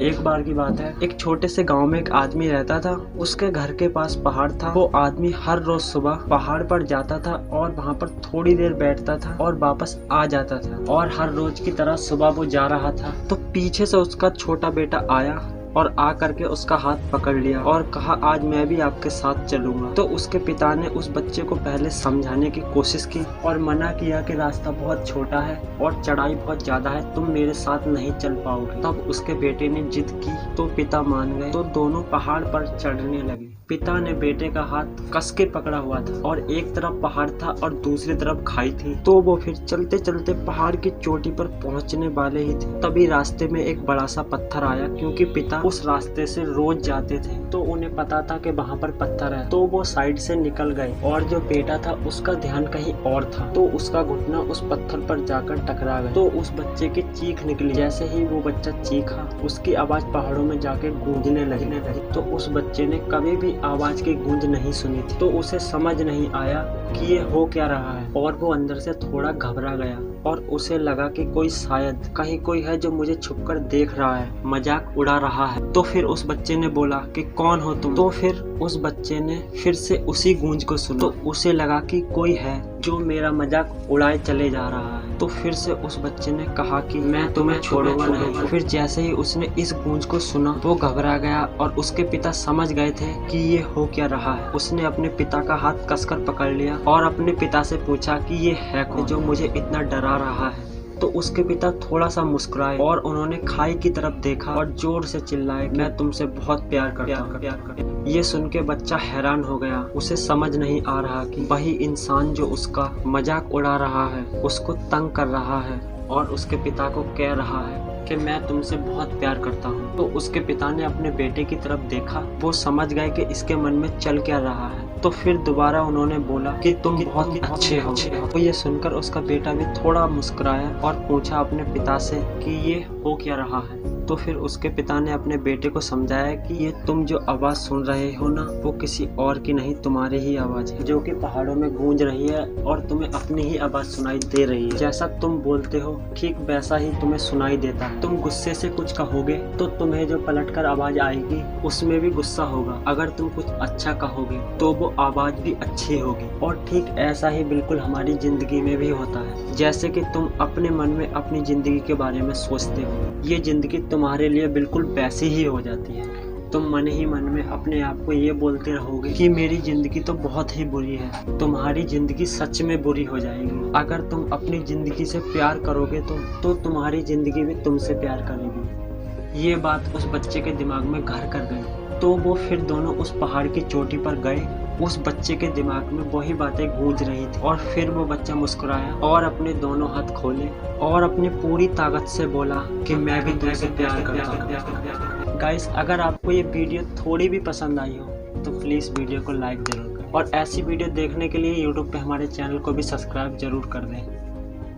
एक बार की बात है, एक छोटे से गांव में एक आदमी रहता था। उसके घर के पास पहाड़ था। वो आदमी हर रोज सुबह पहाड़ पर जाता था और वहाँ पर थोड़ी देर बैठता था और वापस आ जाता था। और हर रोज की तरह सुबह वो जा रहा था तो पीछे से उसका छोटा बेटा आया और आ करके उसका हाथ पकड़ लिया और कहा, आज मैं भी आपके साथ चलूंगा। तो उसके पिता ने उस बच्चे को पहले समझाने की कोशिश की और मना किया कि रास्ता बहुत छोटा है और चढ़ाई बहुत ज्यादा है, तुम मेरे साथ नहीं चल पाओगे। तब उसके बेटे ने जिद की तो पिता मान गए। तो दोनों पहाड़ पर चढ़ने लगे। पिता ने बेटे का हाथ कस के पकड़ा हुआ था और एक तरफ पहाड़ था और दूसरी तरफ खाई थी। तो वो फिर चलते चलते पहाड़ की चोटी पर पहुंचने वाले ही थे। तभी रास्ते में एक बड़ा सा पत्थर आया, क्योंकि पिता उस रास्ते से रोज जाते थे तो उन्हें पता था कि वहाँ पर पत्थर है। तो वो साइड से निकल गए और जो बेटा था उसका ध्यान कहीं और था। तो उसका घुटना उस पत्थर पर जाकर टकरा गया। तो उस बच्चे की चीख निकली। जैसे ही वो बच्चा चीखा, उसकी आवाज पहाड़ों में जाके गूंजने लगी। तो उस बच्चे ने कभी भी आवाज की गूंज नहीं सुनी थी। तो उसे समझ नहीं आया कि ये हो क्या रहा है और वो अंदर से थोड़ा घबरा गया और उसे लगा कि कोई शायद कहीं कोई है जो मुझे छुपकर देख रहा है, मजाक उड़ा रहा है। तो फिर उस बच्चे ने बोला कि कौन हो तुम? तो फिर उस बच्चे ने फिर से उसी गूंज को सुना। तो उसे लगा कि कोई है जो मेरा मजाक उड़ाए चले जा रहा है। तो फिर से उस बच्चे ने कहा कि मैं तुम्हें छोड़ूंगा नहीं। फिर जैसे ही उसने इस गूंज को सुना वो घबरा गया और उसके पिता समझ गए थे कि ये हो क्या रहा है। उसने अपने पिता का हाथ कसकर पकड़ लिया और अपने पिता से पूछा कि ये है कौन जो मुझे इतना डरा रहा है। तो उसके पिता थोड़ा सा मुस्कुराए और उन्होंने खाई की तरफ देखा और जोर से चिल्लाए, मैं तुमसे बहुत प्यार करता हूँ। ये सुन के बच्चा हैरान हो गया। उसे समझ नहीं आ रहा कि वही इंसान जो उसका मजाक उड़ा रहा है, उसको तंग कर रहा है और उसके पिता को कह रहा है कि मैं तुमसे बहुत प्यार करता हूँ। तो उसके पिता ने अपने बेटे की तरफ देखा। वो समझ गए कि इसके मन में चल क्या रहा है। तो फिर दोबारा उन्होंने बोला कि तुम बहुत अच्छे हो। तो ये सुनकर उसका बेटा भी थोड़ा मुस्कुराया और पूछा अपने पिता से कि ये हो क्या रहा है। तो फिर उसके पिता ने अपने बेटे को समझाया कि ये तुम जो आवाज सुन रहे हो ना, वो किसी और की नहीं, तुम्हारी ही आवाज है जो कि पहाड़ों में गूंज रही है और तुम्हें अपनी ही आवाज सुनाई दे रही है। जैसा तुम बोलते हो ठीक वैसा ही तुम्हें सुनाई देता है। तुम गुस्से से कुछ कहोगे तो तुम्हें जो पलटकर आवाज आएगी उसमें भी गुस्सा होगा। अगर तुम कुछ अच्छा कहोगे तो वो आवाज भी अच्छी होगी। और ठीक ऐसा ही बिल्कुल हमारी जिंदगी में भी होता है। जैसे कि तुम अपने मन में अपनी जिंदगी के बारे में सोचते हो, ये जिंदगी तुम्हारे लिए बिल्कुल वैसी ही हो जाती है। तुम मन ही मन में अपने आप को ये बोलते रहोगे कि मेरी जिंदगी तो बहुत ही बुरी है। तुम्हारी जिंदगी सच में बुरी हो जाएगी। अगर तुम अपनी जिंदगी से प्यार करोगे तो तुम्हारी जिंदगी भी तुमसे प्यार करेगी। ये बात उस बच्चे के दिमाग में घर कर गई। तो वो फिर दोनों उस पहाड़ की चोटी पर गए। उस बच्चे के दिमाग में वही बातें गूंज रही थी और फिर वो बच्चा मुस्कुराया और अपने दोनों हाथ खोले और अपनी पूरी ताकत से बोला कि मैं भी तुमसे प्यार करता हूँ। गाइस, अगर आपको ये वीडियो थोड़ी भी पसंद आई हो तो प्लीज़ वीडियो को लाइक जरूर करें और ऐसी वीडियो देखने के लिए यूट्यूब पे हमारे चैनल को भी सब्सक्राइब जरूर कर दें।